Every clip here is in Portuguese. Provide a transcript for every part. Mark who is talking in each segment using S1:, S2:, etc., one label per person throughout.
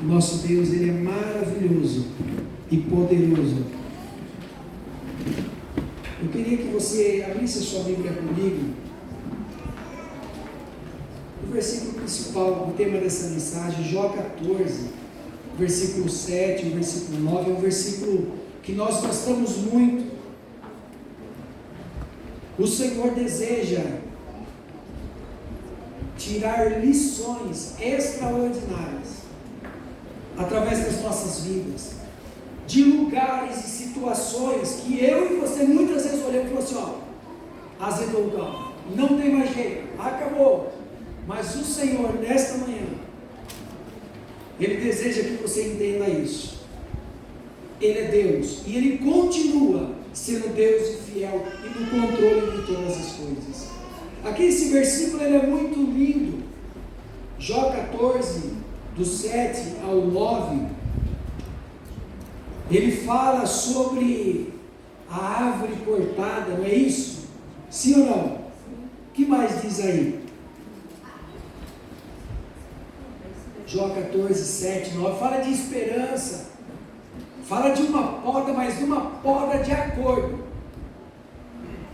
S1: O nosso Deus, Ele é maravilhoso e poderoso. Eu queria que você abrisse a sua Bíblia comigo. O versículo principal, o tema dessa mensagem, Jó 14, versículo 7, o versículo 9, é um versículo que nós gostamos muito. O Senhor deseja tirar lições extraordinárias através das nossas vidas, de lugares e situações que eu e você muitas vezes olhamos e falamos assim, ó, azedou o carro, não tem mais jeito, acabou. Mas o Senhor, nesta manhã, Ele deseja que você entenda isso. Ele é Deus, e Ele continua sendo Deus e fiel, e no controle de todas as coisas. Aqui esse versículo ele é muito lindo. Jó 14, do 7 ao 9, ele fala sobre a árvore cortada, não é isso? Sim ou não? O que mais diz aí? Jó 14, 7, 9, fala de esperança, fala de uma poda, mas de uma poda de acordo.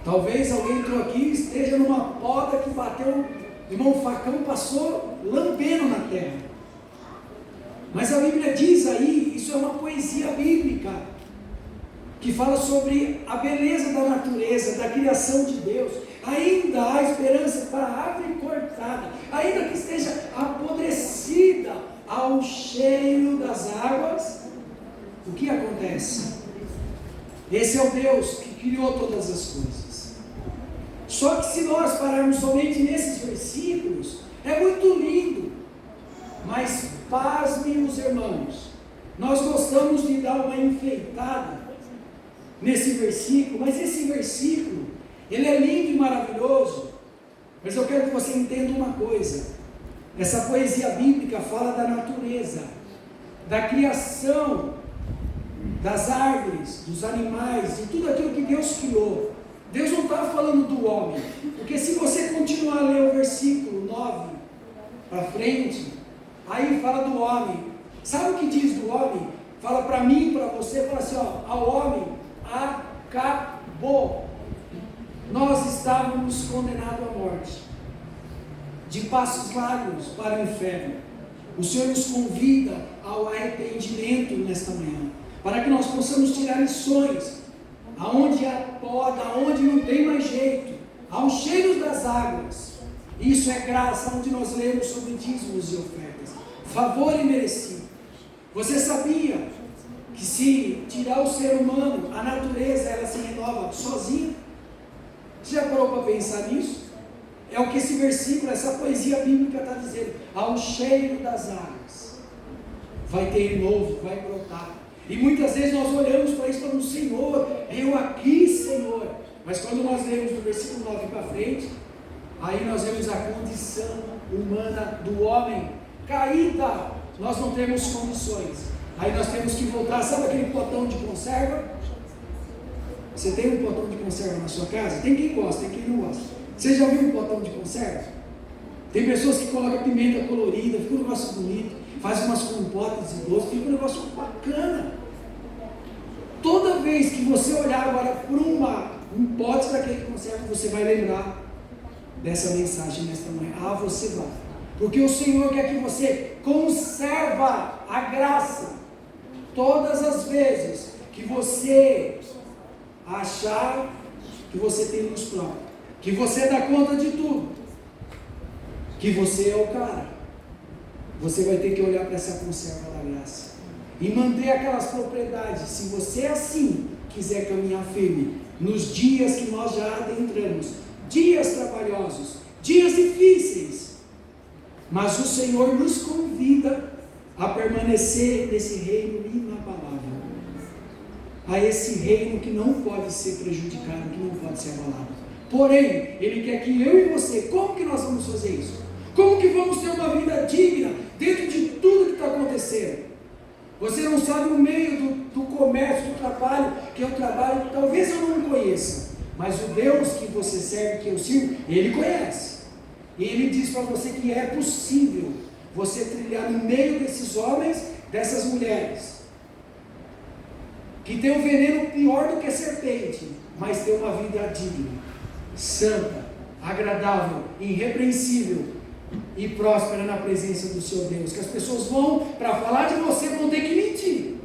S1: Talvez alguém entrou aqui e esteja numa poda que bateu, irmão, o facão passou lambendo na terra. Mas a Bíblia diz aí, isso é uma poesia bíblica, que fala sobre a beleza da natureza, da criação de Deus. Ainda há esperança para a árvore cortada, ainda que esteja apodrecida ao cheiro das águas. O que acontece? Esse é o Deus que criou todas as coisas. Só que se nós pararmos somente nesses versículos, é muito lindo, mas pasmem os irmãos, nós gostamos de dar uma enfeitada nesse versículo, mas esse versículo, ele é lindo e maravilhoso, mas eu quero que você entenda uma coisa. Essa poesia bíblica fala da natureza, da criação, das árvores, dos animais, de tudo aquilo que Deus criou. Deus não está falando do homem, porque se você continuar a ler o versículo 9 para frente, aí fala do homem. Sabe o que diz do homem? Fala para mim, para você, fala assim, ó, ao homem acabou. Nós estávamos condenados à morte, de passos largos para o inferno. O Senhor nos convida ao arrependimento nesta manhã, para que nós possamos tirar lições, aonde há poda, aonde não tem mais jeito, ao cheiro das águas. Isso é graça, onde nós lemos sobre dízimos e ofertas, favor imerecido. Você sabia que se tirar o ser humano, a natureza ela se renova sozinha? Você já parou para pensar nisso? É o que esse versículo, essa poesia bíblica está dizendo. Ao cheiro das águas vai ter novo, vai brotar. E muitas vezes nós olhamos para isso e falamos, Senhor, eu aqui, Senhor. Mas quando nós lemos do versículo 9 para frente, aí nós vemos a condição humana do homem caída. Nós não temos condições. Aí nós temos que voltar, sabe aquele potão de conserva? Você tem um potão de conserva na sua casa? Tem quem gosta, tem quem não gosta. Você já viu um potão de conserva? Tem pessoas que colocam pimenta colorida, fica um negócio bonito, faz umas compotas de doce, fica um negócio bacana. Toda vez que você olhar agora para um pote daquele conserva, você vai lembrar dessa mensagem nesta manhã. Você vai. Porque o Senhor quer que você conserva a graça. Todas as vezes que você achar que você tem luz própria, que você dá conta de tudo, que você é o cara, você vai ter que olhar para essa conserva da graça e manter aquelas propriedades. Se você assim quiser caminhar firme nos dias que nós já adentramos, dias trabalhosos, dias difíceis, mas o Senhor nos convida a permanecer nesse reino inabalável, a esse reino que não pode ser prejudicado, que não pode ser abalado. Porém, Ele quer que eu e você, como que nós vamos fazer isso? Como que vamos ter uma vida digna dentro de tudo que está acontecendo? Você não sabe o meio do comércio, do trabalho, que eu trabalho, talvez eu não conheça, mas o Deus que você serve, que eu sirvo, Ele conhece. E Ele diz para você que é possível você trilhar no meio desses homens dessas mulheres, que tem um veneno pior do que a serpente, mas tem uma vida digna, santa, agradável, irrepreensível e próspera na presença do seu Deus, que as pessoas vão, para falar de você, vão ter que mentir,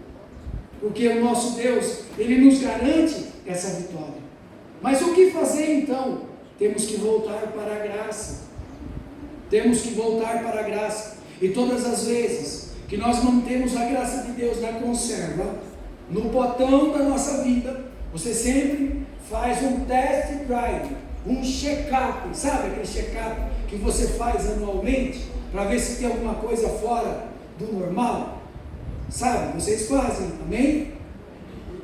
S1: porque o nosso Deus, Ele nos garante essa vitória. Mas o que fazer então? Temos que voltar para a graça, temos que voltar para a graça, e todas as vezes que nós mantemos a graça de Deus na conserva, no botão da nossa vida, você sempre faz um test drive, um check-up, sabe aquele check-up que você faz anualmente, para ver se tem alguma coisa fora do normal, sabe, vocês fazem, amém?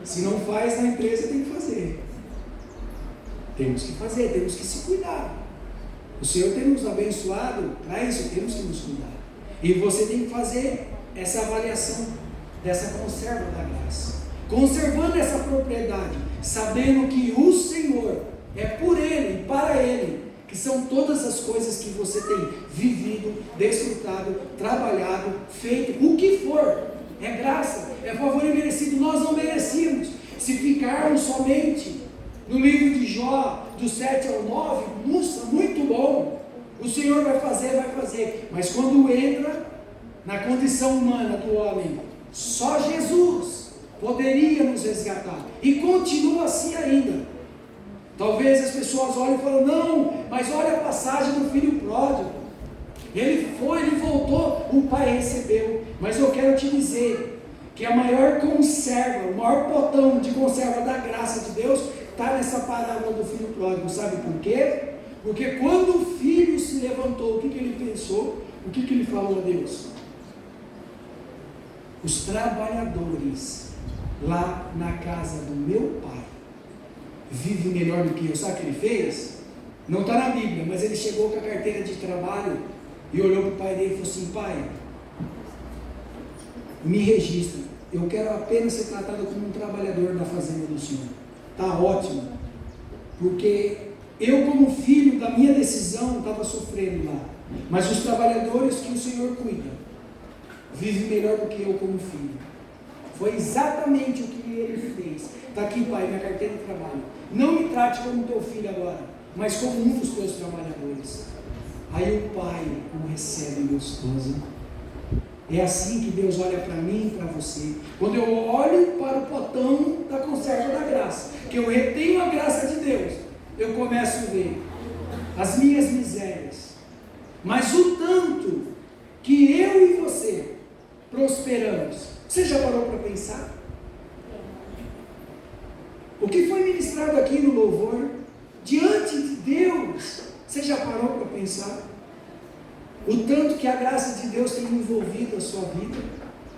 S1: Se não faz na empresa, tem que fazer, temos que fazer, temos que se cuidar, o Senhor tem nos abençoado, para isso temos que nos cuidar, e você tem que fazer essa avaliação, dessa conserva da graça, conservando essa propriedade, sabendo que o Senhor, é por Ele e para Ele, que são todas as coisas que você tem vivido, desfrutado, trabalhado, feito, o que for, é graça, é favor imerecido, nós não merecíamos. Se ficarmos somente no livro de Jó, do 7 ao 9, nossa, muito bom, o Senhor vai fazer, mas quando entra na condição humana do homem, só Jesus poderia nos resgatar, e continua assim ainda. Talvez as pessoas olhem e falem, não, mas olha a passagem do filho pródigo, ele foi, ele voltou, o pai recebeu, mas eu quero te dizer, que a maior conserva, o maior potão de conserva da graça de Deus, está nessa parábola do filho pródigo, sabe por quê? Porque quando o filho se levantou, o que ele pensou? O que ele falou a Deus? Os trabalhadores lá na casa do meu pai vivem melhor do que eu. Sabe o que ele fez? Não está na Bíblia, mas ele chegou com a carteira de trabalho e olhou para o pai dele e falou assim, pai, me registra, eu quero apenas ser tratado como um trabalhador da fazenda do Senhor. Está ótimo, porque eu como filho da minha decisão estava sofrendo lá, mas os trabalhadores que o Senhor cuida vivem melhor do que eu como filho. Foi exatamente o que ele fez. Está aqui, pai, minha carteira de trabalho. Não me trate como teu filho agora, mas como um dos teus trabalhadores. Aí o pai o recebe gostoso. É assim que Deus olha para mim e para você. Quando eu olho para o potão da conserva da graça, que eu retenho a graça de Deus, eu começo a ver as minhas misérias, mas o tanto que eu e você prosperamos. Você já parou para pensar? O que foi ministrado aqui no louvor, diante de Deus, você já parou para pensar? O tanto que a graça de Deus tem envolvido a sua vida,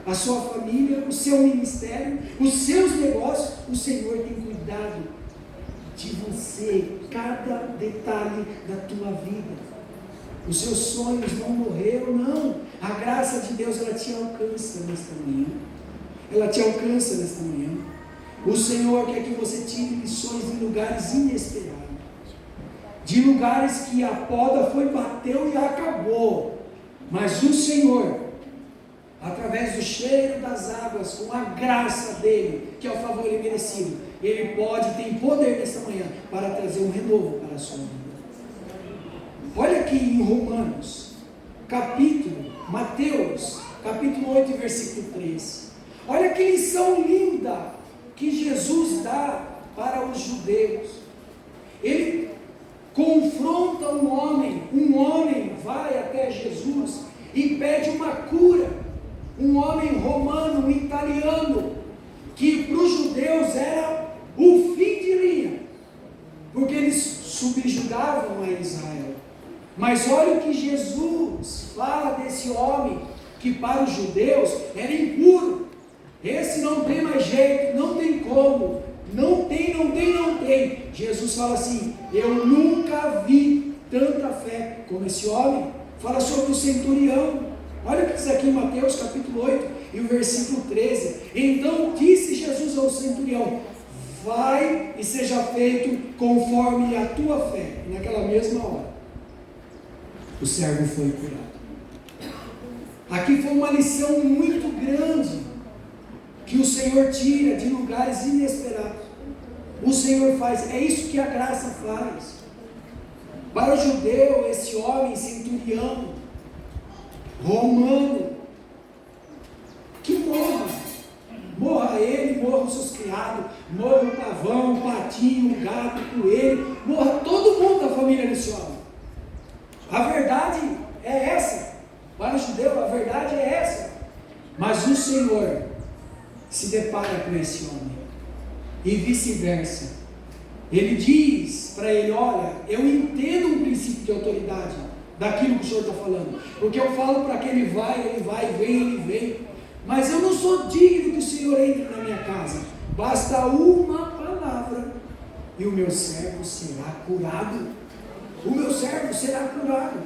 S1: a sua família, o seu ministério, os seus negócios, o Senhor tem cuidado de você, cada detalhe da tua vida. Os seus sonhos não morreram, não. A graça de Deus, ela te alcança nesta manhã. Ela te alcança nesta manhã. O Senhor quer que você tire lições em lugares inesperados. De lugares que a poda foi, bateu e acabou. Mas o Senhor, através do cheiro das águas, com a graça dele, que é o favor imerecido, ele pode, tem poder nesta manhã, para trazer um renovo para a sua vida. Olha aqui em Romanos, Mateus, capítulo 8, versículo 3. Olha que lição linda que Jesus dá para os judeus. Ele confronta um homem vai até Jesus e pede uma cura. Um homem romano, um italiano, que para os judeus era o fim de linha, porque eles subjugavam a Israel. Mas olha o que Jesus fala desse homem, que para os judeus era impuro. Esse não tem mais jeito, não tem como, não tem. Jesus fala assim, eu nunca vi tanta fé como esse homem. Fala sobre o centurião. Olha o que diz aqui em Mateus capítulo 8 e o versículo 13. Então disse Jesus ao centurião, vai e seja feito conforme a tua fé. E naquela mesma hora, o servo foi curado. Aqui foi uma lição muito grande o Senhor tira de lugares inesperados. O Senhor faz, é isso que a graça faz. Para o judeu, esse homem centurião, romano, que morra ele, morra os seus criados, morra o pavão, o patinho, o gato, o coelho, morra todo mundo da família desse homem. A verdade é essa. Para o judeu, a verdade é essa. Mas o Senhor se depara com esse homem, e vice-versa. Ele diz para ele: olha, eu entendo um princípio de autoridade daquilo que o Senhor está falando, porque eu falo para que ele vai, vem, ele vem, mas eu não sou digno que o Senhor entre na minha casa. Basta uma palavra e o meu servo será curado. O meu servo será curado.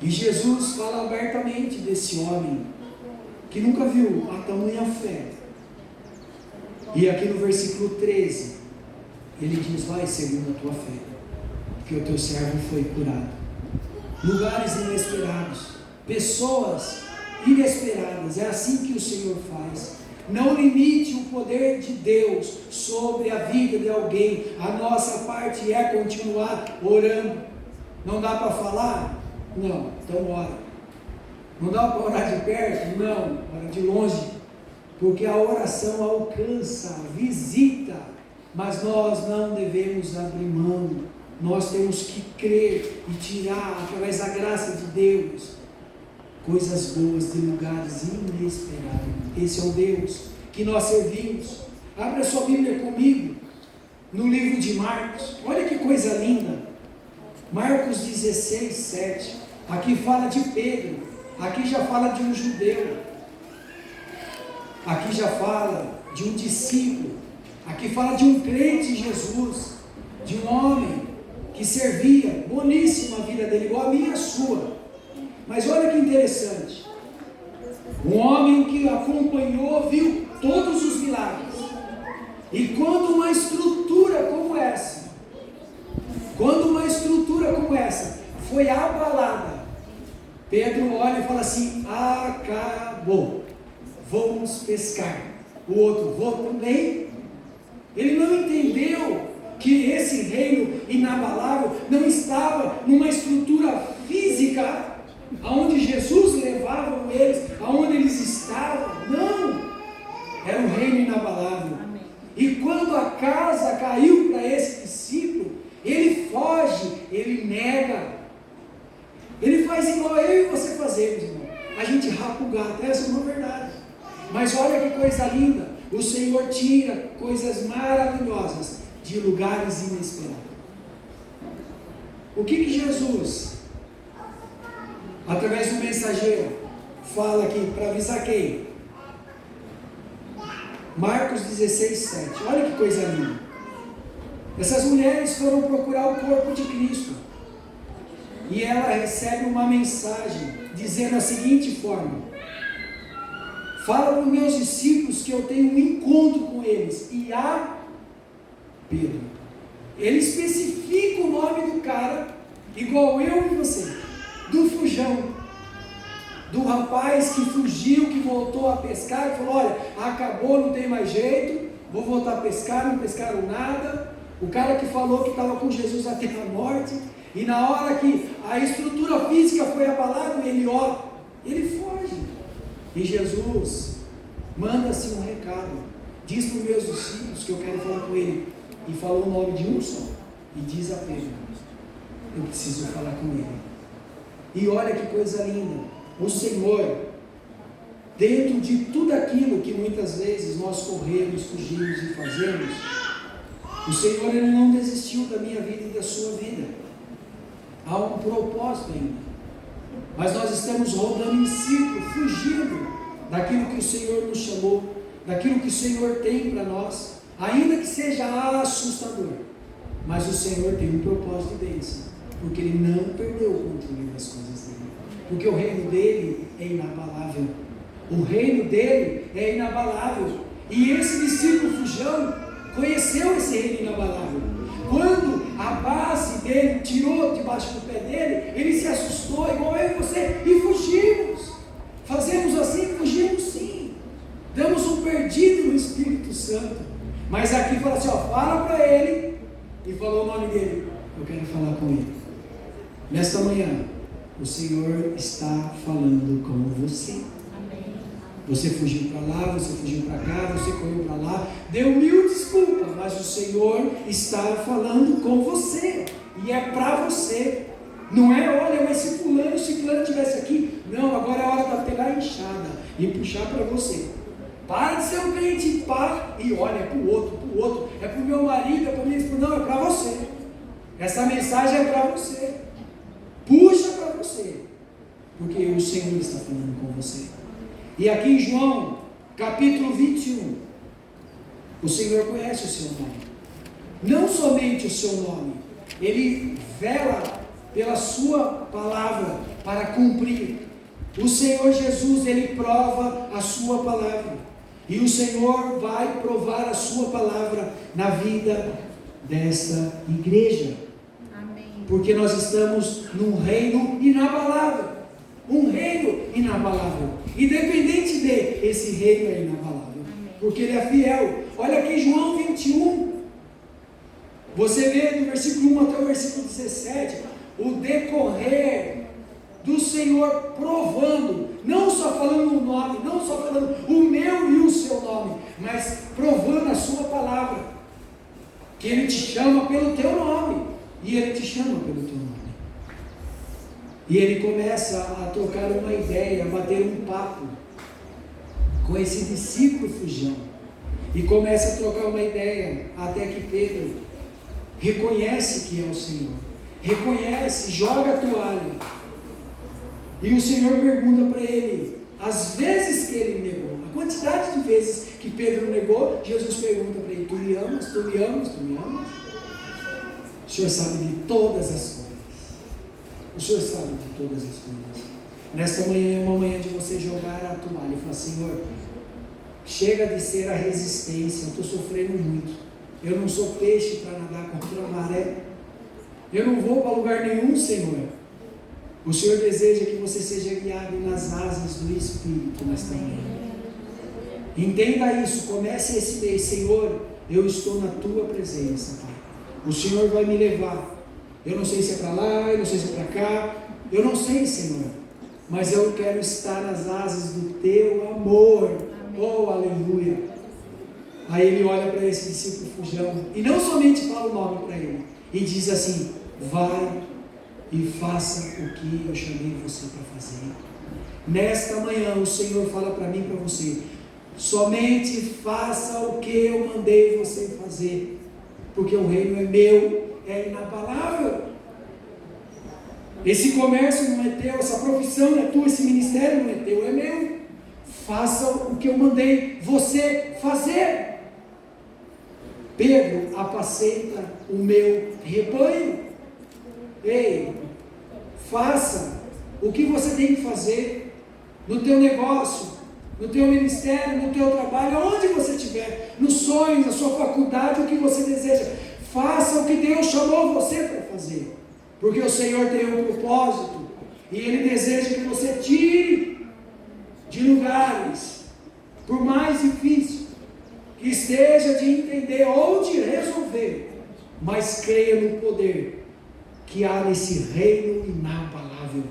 S1: E Jesus fala abertamente desse homem que nunca viu a tamanha fé. E aqui no versículo 13, ele diz: vai segundo a tua fé, porque o teu servo foi curado. Lugares inesperados, pessoas inesperadas, é assim que o Senhor faz. Não limite o poder de Deus sobre a vida de alguém. A nossa parte é continuar orando. Não dá para falar? Não, então ora. Não dá para orar de perto? Não, ora de longe. Porque a oração alcança, visita, mas nós não devemos abrir mão. Nós temos que crer e tirar, através da graça de Deus, coisas boas de lugares inesperados. Esse é o Deus que nós servimos. Abra sua Bíblia comigo, no livro de Marcos. Olha que coisa linda. Marcos 16, 7. Aqui fala de Pedro. Aqui já fala de um judeu. Aqui já fala de um discípulo. Aqui fala de um crente em Jesus, de um homem que servia, boníssima a vida dele, igual a minha e a sua. Mas olha que interessante, um homem que acompanhou, viu todos os milagres. E quando uma estrutura como essa foi abalada, Pedro olha e fala assim: acabou, vamos pescar. O outro: vou também. Ele não entendeu que esse reino inabalável não estava numa estrutura física, aonde Jesus levava eles, aonde eles estavam. Não, era um reino inabalável. E quando a casa caiu para esse discípulo, ele foge, ele nega. Ele faz igual eu e você fazemos, irmão. A gente rapa o gato, essa é uma verdade. Mas olha que coisa linda, o Senhor tira coisas maravilhosas de lugares inesperados. O que Jesus, através do mensageiro, fala aqui para avisar quem? Marcos 16, 7. Olha que coisa linda. Essas mulheres foram procurar o corpo de Cristo, e ela recebe uma mensagem dizendo a seguinte forma: fala para os meus discípulos que eu tenho um encontro com eles, e a Pedro. Ele especifica o nome do cara, igual eu e você, do fujão, do rapaz que fugiu, que voltou a pescar, e falou: olha, acabou, não tem mais jeito, vou voltar a pescar, não pescaram nada. O cara que falou que estava com Jesus até a morte, e na hora que a estrutura física foi abalada, ele foge. E Jesus manda-se um recado, diz para os meus discípulos que eu quero falar com ele, e falou o nome de um só, e diz a Pedro: eu preciso falar com ele. E olha que coisa linda, o Senhor, dentro de tudo aquilo que muitas vezes nós corremos, fugimos e fazemos, o Senhor, Ele não desistiu da minha vida e da sua vida. Há um propósito ainda, mas nós estamos rodando em círculo, fugindo daquilo que o Senhor nos chamou, daquilo que o Senhor tem para nós, ainda que seja assustador, mas o Senhor tem um propósito de bênção, porque Ele não perdeu o controle das coisas dele, porque o reino dele é inabalável, o reino dele é inabalável, e esse discípulo fujão conheceu esse reino inabalável. Quando a base dele tirou debaixo do pé dele, ele se assustou, igual eu e você, e fugimos. Fazemos assim, fugimos sim. Damos um perdidos no Espírito Santo. Mas aqui fala assim, ó, fala para ele, e falou o nome dele. Eu quero falar com ele. Nesta manhã, o Senhor está falando com você. Você fugiu para lá, você fugiu para cá, você correu para lá, deu mil desculpas, mas o Senhor está falando com você, e é para você. Não é, olha, mas se fulano estivesse aqui, não, agora é a hora de pegar a enxada e puxar para você. Para de ser um crente, para, e olha, é para o outro, é para o meu marido, é para minha esposa, não, é para você. Essa mensagem é para você. Puxa para você, porque o Senhor está falando com você. E aqui em João, capítulo 21, o Senhor conhece o seu nome. Não somente o seu nome, Ele vela pela sua palavra para cumprir. O Senhor Jesus, Ele prova a sua palavra. E o Senhor vai provar a sua palavra na vida desta igreja.
S2: Amém.
S1: Porque nós estamos num reino inabalável. Um reino inabalável. Independente esse reino é inabalável. Porque ele é fiel. Olha aqui João 21. Você vê do versículo 1 até o versículo 17. O decorrer do Senhor provando. Não só falando o nome. Não só falando o meu e o seu nome. Mas provando a sua palavra. Que Ele te chama pelo teu nome. E Ele te chama pelo teu nome. E ele começa a trocar uma ideia, a bater um papo com esse discípulo fujão. E começa a trocar uma ideia, até que Pedro reconhece que é o Senhor. Reconhece, joga a toalha. E o Senhor pergunta para ele, as vezes que ele negou, a quantidade de vezes que Pedro negou, Jesus pergunta para ele, tu me amas, tu me amas, tu me amas? O Senhor sabe de todas as coisas. O Senhor sabe de todas as coisas. Nesta manhã é uma manhã de você jogar a toalha e falar, Senhor, chega de ser a resistência, eu estou sofrendo muito. Eu não sou peixe para nadar contra a maré. Eu não vou para lugar nenhum, Senhor. O Senhor deseja que você seja guiado nas asas do Espírito nesta manhã. Entenda isso, comece esse mês, Senhor, eu estou na Tua presença, Pai. O Senhor vai me levar. Eu não sei se é para lá, eu não sei se é para cá, eu não sei, Senhor, mas eu quero estar nas asas do Teu amor. Amém. Oh, aleluia. Aí ele olha para esse discípulo fujão, e não somente fala o nome para ele, e diz assim, vai e faça o que eu chamei você para fazer. Nesta manhã o Senhor fala para mim e para você, somente faça o que eu mandei você fazer, porque o reino é meu, é inabalável. Esse comércio não é teu, essa profissão não é tua, esse ministério não é teu, é meu. Faça o que eu mandei você fazer. Pedro, apacenta o meu rebanho. Ei, faça o que você tem que fazer no teu negócio, no teu ministério, no teu trabalho, aonde você estiver, nos sonhos, na sua faculdade, o que você deseja. Faça o que Deus chamou você para fazer, porque o Senhor tem um propósito, e Ele deseja que você tire de lugares, por mais difícil que esteja de entender ou de resolver, mas creia no poder que há nesse reino inabalável,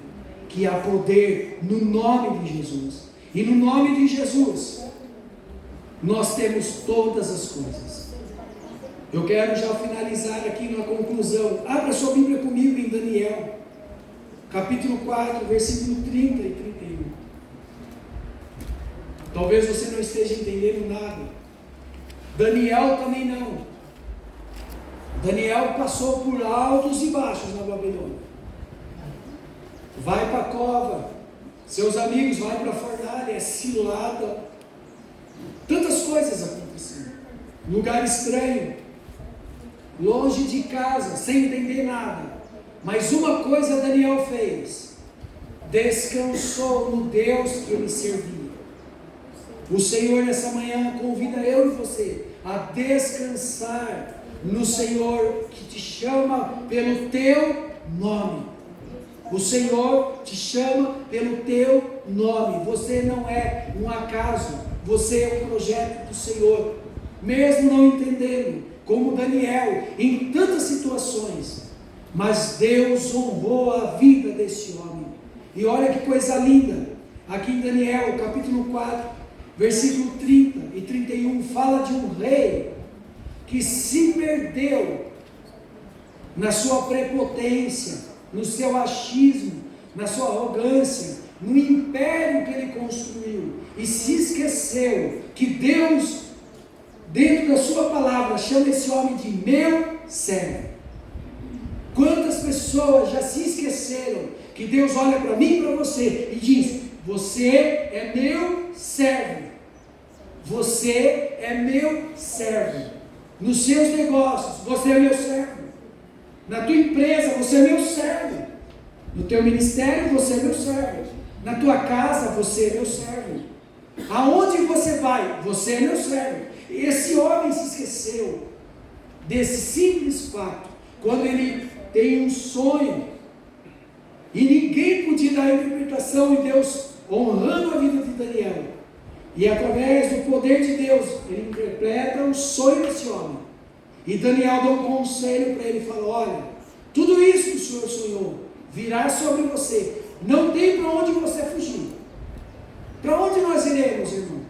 S1: que há poder no nome de Jesus, e no nome de Jesus, nós temos todas as coisas. Eu quero já finalizar aqui na conclusão. Abra sua Bíblia comigo em Daniel, capítulo 4, versículo 30 e 31. Talvez você não esteja entendendo nada. Daniel também não. Daniel passou por altos e baixos na Babilônia. Vai para a cova, seus amigos vai para a fornalha, é cilada. Tantas coisas aconteceram. Lugar estranho. Longe de casa, sem entender nada. Mas uma coisa Daniel fez: descansou no Deus que ele servia. O Senhor nessa manhã convida eu e você a descansar no Senhor que te chama pelo teu nome. O Senhor te chama pelo teu nome. Você não é um acaso. você é um projeto do Senhor, mesmo não entendendo, como Daniel, em tantas situações, mas Deus honrou a vida desse homem. E olha que coisa linda, aqui em Daniel, capítulo 4, versículo 30 e 31, fala de um rei que se perdeu na sua prepotência, no seu achismo, na sua arrogância, no império que ele construiu, e se esqueceu que Deus, dentro da sua palavra, chama esse homem de meu servo. Quantas pessoas já se esqueceram que Deus olha para mim e para você e diz: você é meu servo, você é meu servo, nos seus negócios, você é meu servo, na tua empresa, você é meu servo, no teu ministério, você é meu servo, na tua casa, você é meu servo, aonde você vai, você é meu servo. E esse homem se esqueceu desse simples fato, quando ele tem um sonho, e ninguém podia dar a interpretação, e Deus honrando a vida de Daniel, e através do poder de Deus, ele interpreta o sonho desse homem, e Daniel dá um conselho para ele, fala: olha, tudo isso que o Senhor sonhou, virá sobre você, não tem para onde você fugir. Para onde nós iremos, irmão?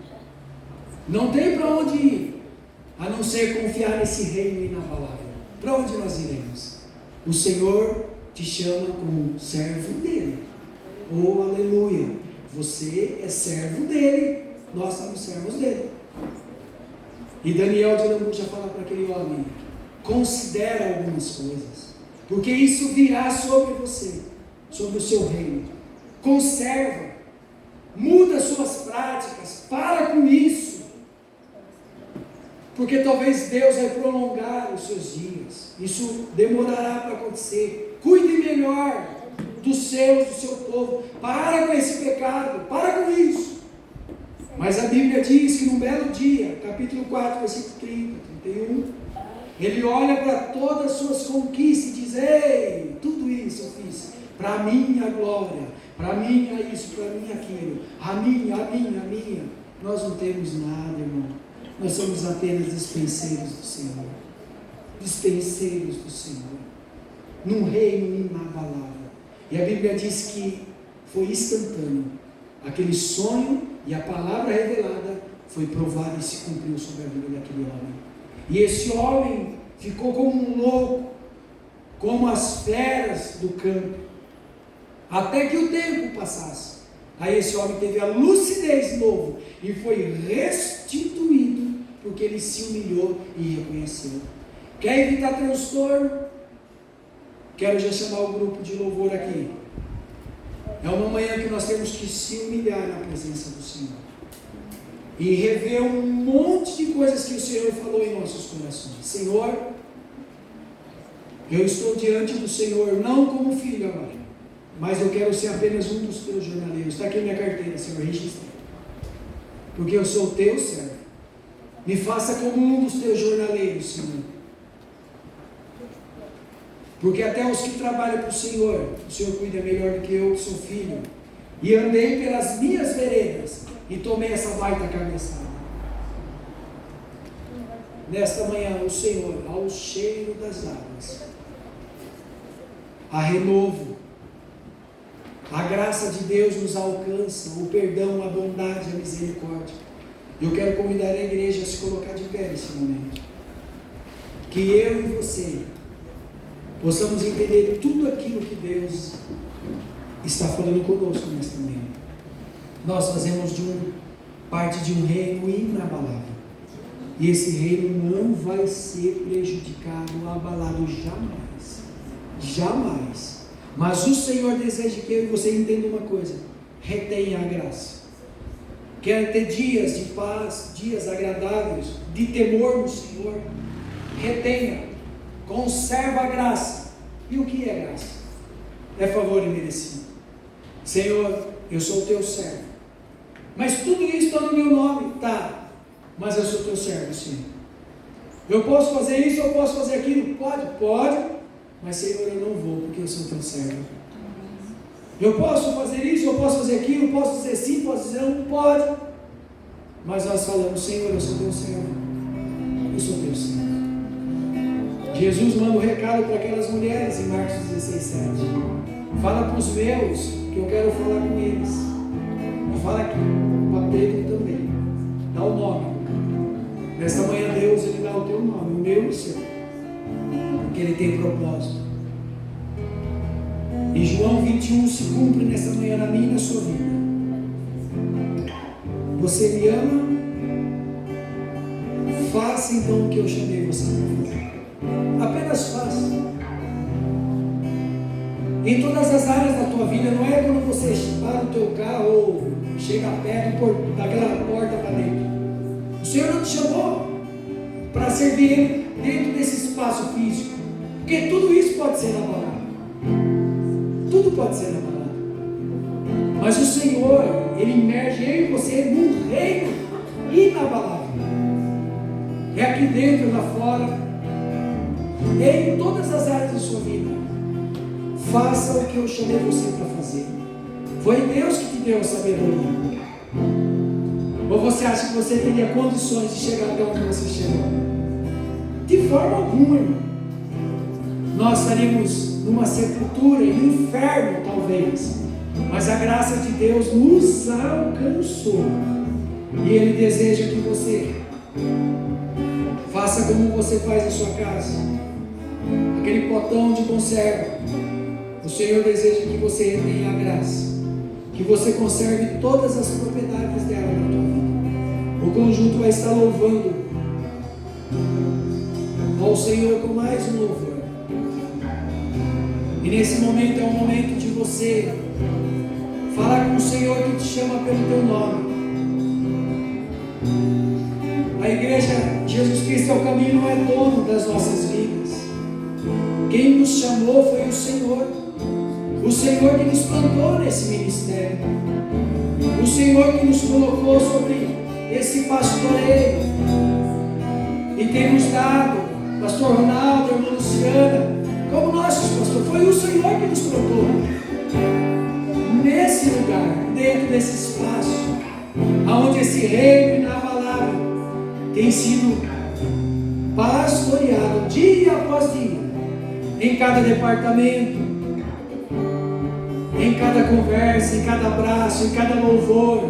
S1: Não tem para onde ir, a não ser confiar nesse reino inabalável. Para onde nós iremos? O Senhor te chama como servo dele. Oh, aleluia! Você é servo dele, nós somos servos dele. E Daniel de Lambuja fala para aquele homem: considera algumas coisas, porque isso virá sobre você, sobre o seu reino. Conserva, muda suas práticas, para com isso, porque talvez Deus vai prolongar os seus dias, isso demorará para acontecer. Cuide melhor dos seus, do seu povo, para com esse pecado, para com isso. Mas a Bíblia diz que num belo dia, capítulo 4, versículo 30, 31, ele olha para todas as suas conquistas e diz: ei, tudo isso eu fiz para a minha glória, para mim é isso, para mim aquilo, a minha. Nós não temos nada, irmão. Nós somos apenas dispenseiros do Senhor. Dispenseiros do Senhor. Num reino inabalável. E a Bíblia diz que foi instantâneo. Aquele sonho e a palavra revelada foi provada e se cumpriu sobre a vida daquele homem. E esse homem ficou como um louco, como as feras do campo, até que o tempo passasse. Aí esse homem teve a lucidez de novo e foi restituído, porque ele se humilhou e reconheceu. Quer evitar transtorno? Quero já chamar o grupo de louvor aqui. É uma manhã que nós temos que se humilhar na presença do Senhor e rever um monte de coisas que o Senhor falou em nossos corações. Senhor, eu estou diante do Senhor não como filho agora, mas eu quero ser apenas um dos teus jornaleiros. Está aqui minha carteira, Senhor, registra, porque eu sou teu servo. Me faça como um dos teus jornaleiros, Senhor. Porque até os que trabalham para o Senhor cuida melhor do que eu, que sou filho. E andei pelas minhas veredas e tomei essa baita cabeçada. Nesta manhã, o Senhor, ao cheiro das águas, a renovo, a graça de Deus nos alcança, o perdão, a bondade, a misericórdia. Eu quero convidar a igreja a se colocar de pé nesse momento. Que eu e você possamos entender tudo aquilo que Deus está falando conosco nesta manhã. Nós fazemos parte de um reino inabalável. E esse reino não vai ser prejudicado, abalado jamais. Jamais. Mas o Senhor deseja que eu e você entenda uma coisa: retenha a graça. Quer ter dias de paz, dias agradáveis, de temor no Senhor? Retenha. Conserva a graça. E o que é graça? É favor imerecido. Senhor, eu sou o teu servo. Mas tudo isso está no meu nome. Tá. Mas eu sou teu servo, Senhor. Eu posso fazer isso, eu posso fazer aquilo? Pode. Mas Senhor, eu não vou, porque eu sou teu servo. Eu posso fazer isso, eu posso fazer aquilo, posso dizer sim, posso dizer não, pode. mas nós falamos: Senhor, eu sou teu servo, eu sou teu servo. Jesus manda um recado para aquelas mulheres em Marcos 16:7. Fala para os meus, que eu quero falar com eles. E fala aqui para Pedro também. Dá o nome. Nesta manhã Deus, Ele dá o teu nome, o meu e o seu, porque Ele tem propósito. E João 21 se cumpre nesta manhã na minha e na sua vida. Você me ama? Faça então o que eu chamei você para fazer. Apenas faça. Em todas as áreas da tua vida, não é quando você para o teu carro ou chega perto daquela porta para dentro. O Senhor não te chamou para servir Ele dentro desse espaço físico, porque tudo isso pode ser abalado. Tudo pode ser abalado. Mas o Senhor, Ele imerge eu e você num reino inabalável. É aqui dentro, lá fora, é em todas as áreas da sua vida. Faça o que eu chamei você para fazer. Foi Deus que te deu a sabedoria. Ou você acha que você teria condições de chegar até onde você chegou? De forma alguma, irmão. Nós estaríamos numa sepultura, em um inferno talvez. Mas a graça de Deus nos alcançou. E Ele deseja que você faça como você faz na sua casa. Aquele potão de conserva. O Senhor deseja que você retenha a graça, que você conserve todas as propriedades dela na tua vida. O conjunto vai estar louvando ao Senhor com mais um louvor. E nesse momento é o momento de você falar com o Senhor que te chama pelo teu nome. A igreja, Jesus Cristo é o caminho, não é dono das nossas vidas. Quem nos chamou foi o Senhor. O Senhor que nos plantou nesse ministério. O Senhor que nos colocou sobre esse pastoreio. E tem nos dado, pastor Ronaldo, irmã Luciana, como nossos pastores. Foi o Senhor que nos plantou nesse lugar, dentro desse espaço, aonde esse reino inabalável tem sido pastoreado dia após dia, em cada departamento, em cada conversa, em cada abraço, em cada louvor,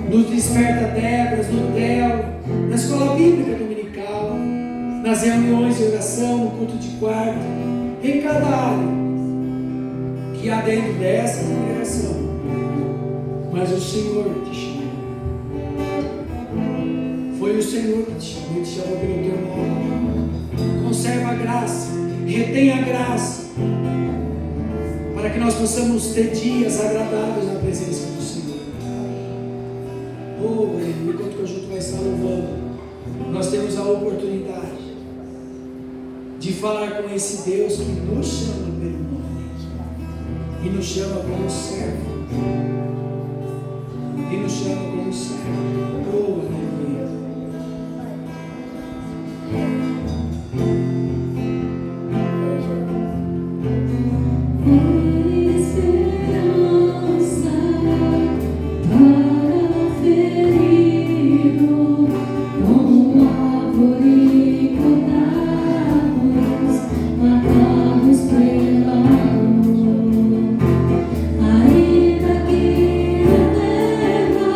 S1: no Desperta Débora, no DEL, na escola bíblica dominical, nas reuniões de oração, no culto de quarto, em cada área que há dentro dessa congregação. Mas o Senhor te chamou. Foi o Senhor que te chamou, Ele te chamou pelo teu nome. Conserva a graça, retenha a graça, para que nós possamos ter dias agradáveis na presença do Senhor. Oh, enquanto o conjunto vai estar louvando, nós temos a oportunidade de falar com esse Deus que nos chama pelo nome e nos chama como servo. E nos chama como servo. Oh, aleluia.
S2: Ainda que a terra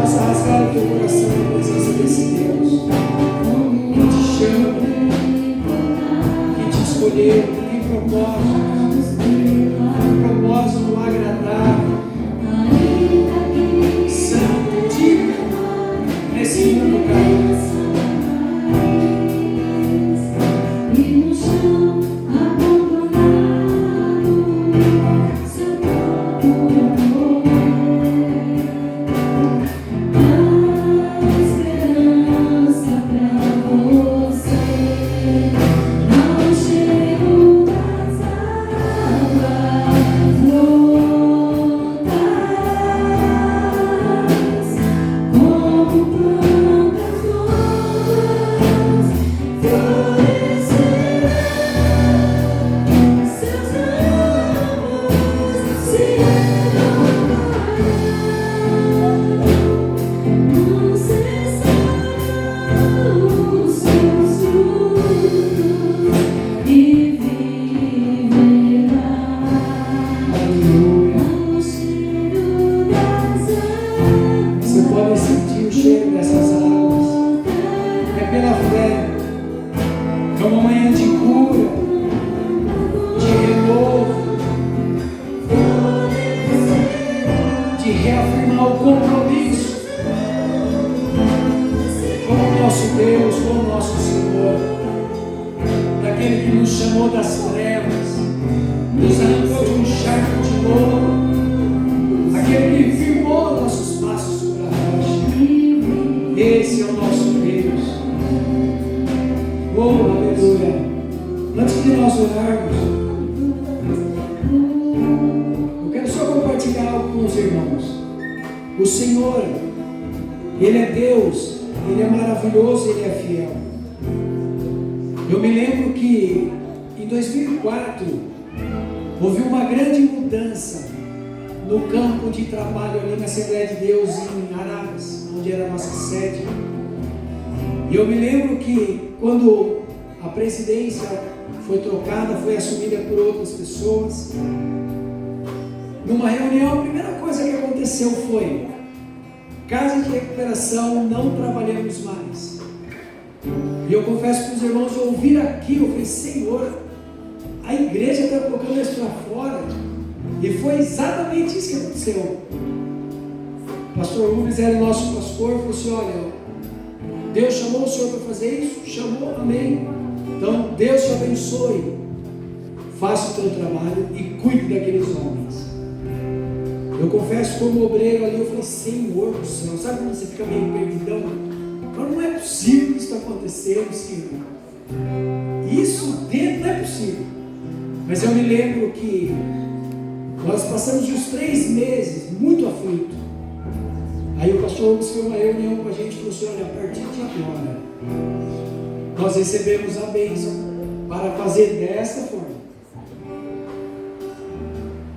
S1: possa rasgar o teu coração na presença desse Deus que te chama, que te escolheu, que tem propósito agradável, santo, digno nesse mundo caído. Houve uma grande mudança no campo de trabalho ali na Assembleia de Deus em Araras, onde era a nossa sede. E eu me lembro que quando a presidência foi trocada, foi assumida por outras pessoas, numa reunião a primeira coisa que aconteceu foi: casa de recuperação, não trabalhamos mais. E eu confesso para os irmãos, eu ouvir aqui, eu falei: Senhor, a igreja está colocando isso para fora. E foi exatamente isso que aconteceu. O pastor Rubens era o nosso pastor, falou assim: olha, Deus chamou o senhor para fazer isso? Chamou, amém. Então Deus te abençoe, faça o teu trabalho e cuide daqueles homens. Eu confesso, como obreiro ali, eu falei: Senhor do céu, sabe quando você fica meio perdidão? Mas não é possível que isso está acontecendo, Senhor. Isso dentro não é possível. Mas eu me lembro que nós passamos uns 3 meses muito aflitos. Aí o pastor Rubens fez uma reunião com a gente e falou assim: olha, a partir de agora nós recebemos a bênção para fazer desta forma.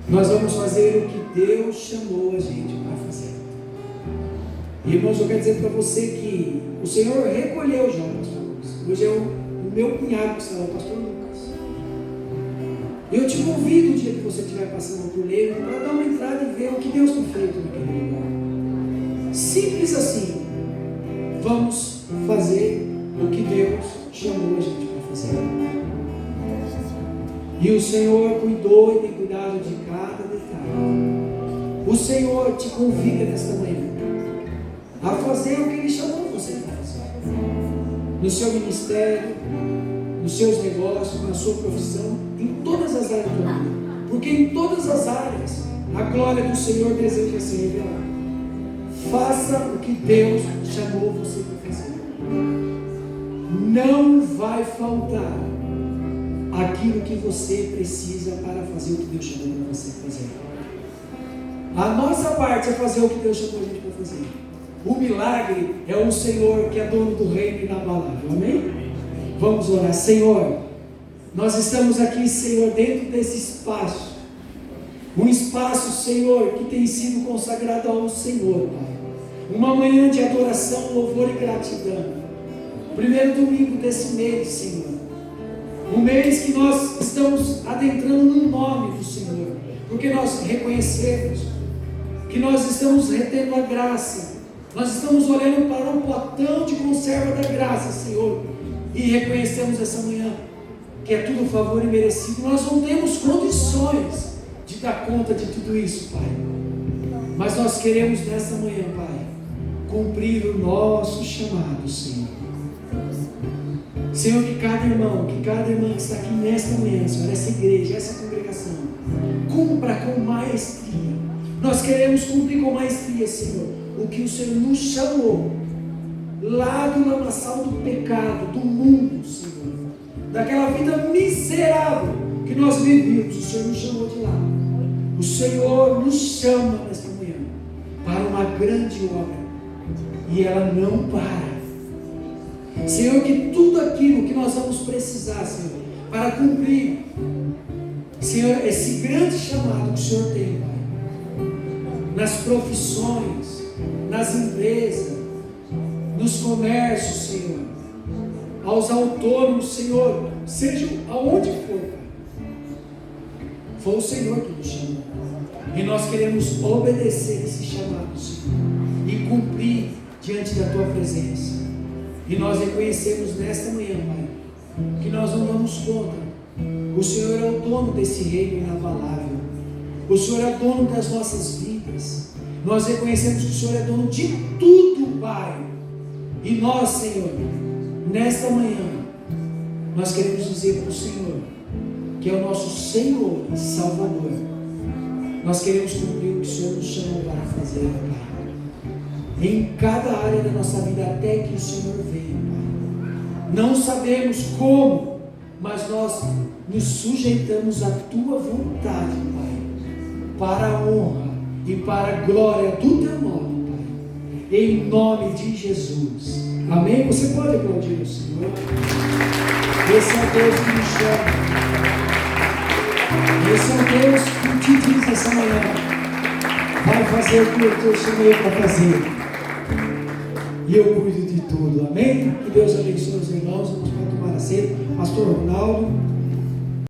S1: Nós vamos fazer o que Deus chamou a gente para fazer. E irmãos, eu quero dizer para você que o Senhor recolheu já o pastor Rubens. Hoje é o meu cunhado que está lá, o pastor Lucas. Eu te convido, o dia que você estiver passando por ele, para dar uma entrada e ver o que Deus tem feito naquele lugar. Simples assim. Vamos fazer o que Deus chamou a gente para fazer. E o Senhor cuidou e tem cuidado de cada detalhe. O Senhor te convida nesta manhã a fazer o que Ele chamou você para fazer. No seu ministério, nos seus negócios, na sua profissão, em todas as áreas da vida. Porque em todas as áreas a glória do Senhor deseja ser revelada. Faça o que Deus chamou você para fazer. Não vai faltar aquilo que você precisa para fazer o que Deus chamou para você fazer. A nossa parte é fazer o que Deus chamou a gente para fazer. O milagre é o Senhor que é dono do reino inabalável. Amém? Vamos orar. Senhor, nós estamos aqui, Senhor, dentro desse espaço. Um espaço, Senhor, que tem sido consagrado ao Senhor, Pai. Uma manhã de adoração, louvor e gratidão. Primeiro domingo desse mês, Senhor. Um mês que nós estamos adentrando no nome do Senhor. Porque nós reconhecemos que nós estamos retendo a graça Nós estamos olhando para o potão de conserva da graça, Senhor, e reconhecemos essa manhã que é tudo favor e merecido. Nós não temos condições de dar conta de tudo isso, Pai. Mas nós queremos nessa manhã, Pai, cumprir o nosso chamado, Senhor. Senhor, que cada irmão que está aqui nesta manhã, Senhor, essa igreja, essa congregação, cumpra com maestria. Nós queremos cumprir com maestria, Senhor, o que o Senhor nos chamou, lá do lamaçal do pecado, do mundo, Senhor, daquela vida miserável que nós vivíamos. O Senhor nos chamou de lá. O Senhor nos chama nesta manhã para uma grande obra, e ela não para. Senhor, que tudo aquilo que nós vamos precisar, Senhor, para cumprir, Senhor, esse grande chamado que o Senhor tem, Pai, nas profissões, nas empresas, nos comércios, Senhor, aos autônomos, Senhor, seja aonde for, Pai, foi o Senhor que nos chamou, e nós queremos obedecer esse chamado, Senhor, e cumprir diante da Tua presença. E nós reconhecemos nesta manhã, Pai, que nós não damos conta. O Senhor é o dono desse reino inabalável. O Senhor é dono das nossas vidas. Nós reconhecemos que o Senhor é dono de tudo, Pai. E nós, Senhor, nesta manhã, nós queremos dizer para o Senhor, que é o nosso Senhor e Salvador, nós queremos cumprir o que o Senhor nos chamou para fazer, Pai, em cada área da nossa vida, até que o Senhor venha, Pai. Não sabemos como, mas nós nos sujeitamos à Tua vontade, Pai, para a honra e para a glória do Teu nome, Pai, em nome de Jesus. Amém? Você pode aplaudir o Senhor? Esse é o Deus que nos chama. Esse é o Deus que te diz essa manhã: vai fazer o que eu te chamei para fazer, e eu cuido de tudo. Amém? Que Deus abençoe os irmãos. Vamos tomar a ceia. Pastor Ronaldo.